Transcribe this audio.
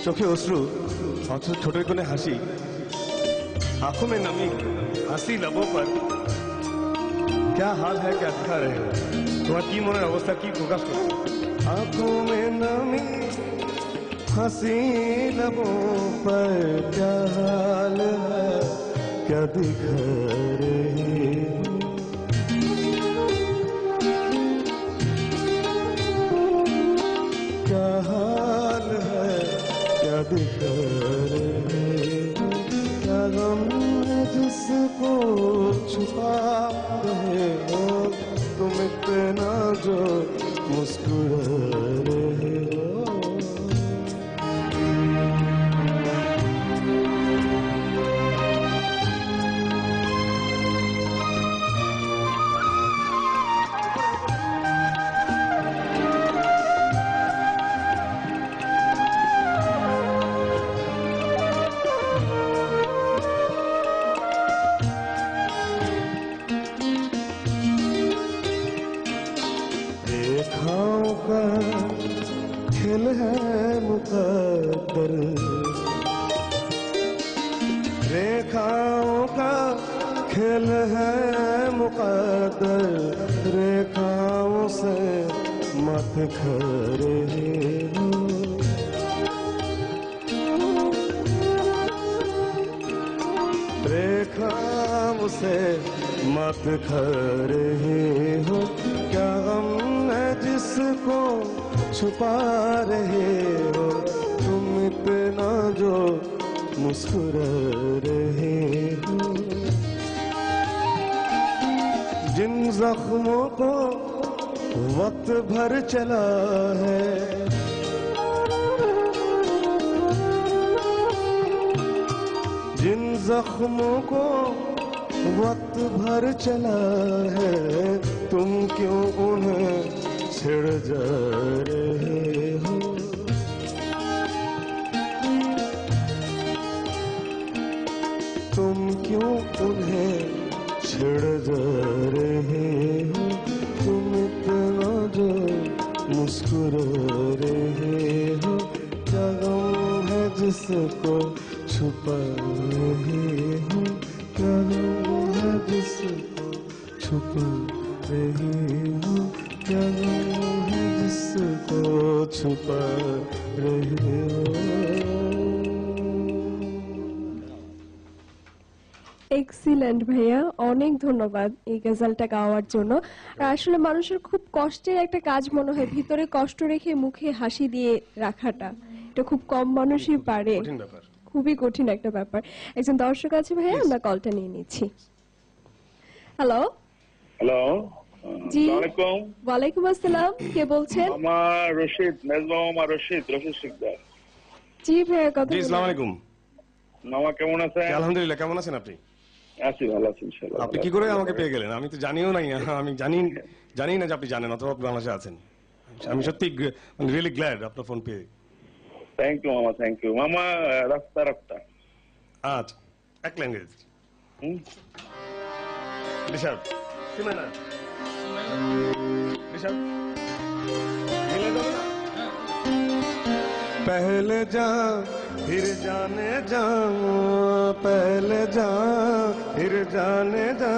चोखे अश्रु छोटे कोने हंसी आंखों में नमी हंसी लबों पर क्या हाल है क्या दिखा रहे हो तुम्हार की मन अवस्था की प्रकाश कर आंखों में नमी हंसी लबों पर क्या हाल है क्या दिखा रहे हो क्या हाल है क्या दिखा रहे हो क्या गम है जिसको छुपा रहे हो तुम इतना जो मुस्कुरा रहे हो खेल है मुकद्दर रेखाओं का खेल है मुकद्दर रेखाओं से मत खरे हो रेखाओं से मत खरे हो क्या गम है जिसको छुपा रहे हो तुम इतना जो मुस्कुरा रहे हो जिन जख्मों को वक्त भर चला है जिन जख्मों को वक्त भर चला है तुम क्यों उन्हें छिड़ जा रहे हो तुम क्यों उन्हें छिड़ जा रहे हो तुम इतना जो मुस्कुरा रहे हो क्या गम है जिसको छुपा रहे हो क्या गम है जिसको छुपा रहे हो क्या गम है जिसको छुपा रहे हो এক্সিলেন্ট ভাইয়া অনেক ধন্যবাদ এই গজলটা গাওয়ার জন্য আর আসলে মানুষের খুব কষ্টের একটা কাজ মনে হয় ভিতরে কষ্ট রেখে মুখে হাসি দিয়ে রাখাটা এটা খুব কম মানুষই পারে কঠিন ব্যাপার খুবই কঠিন একটা ব্যাপার একজন দর্শক আছে ভাইয়া আমরা কলটা নিয়ে নিচ্ছি হ্যালো হ্যালো, জি। আসসালামাইকুম। ওয়ালাইকুম আসসালাম, কে বলছেন? আমার রশিদ, মেজবা মামা রশিদ শিকদার। জি ভাইয়া, কথা জি, বলুন। আসসালামু আলাইকুম। মামা কেমন আছেন? জি, আলহামদুলিল্লাহ, কেমন আছেন আপনি? আছি, ভালো আছি ইনশাআল্লাহ। আপনি কি করে আমাকে পেয়ে গেলেন? আমি তো জানিও নাই, আমি জানি না যে আপনি জানেন অথবা আপনি বাংলাদেশে আছেন। আমি সত্যি রিয়েলি গ্ল্যাড আপনার ফোন পেয়ে। থ্যাংক ইউ মামা, থ্যাংক ইউ মামা। রাস্তা আচ্ছা, এক ল্যাঙ্গুয়েজ হুম? ঋষভ সিমানা ঋষভ মিলে যাবে না? पहले जा फिर जाने जा, पहले जा फिर जाने जा।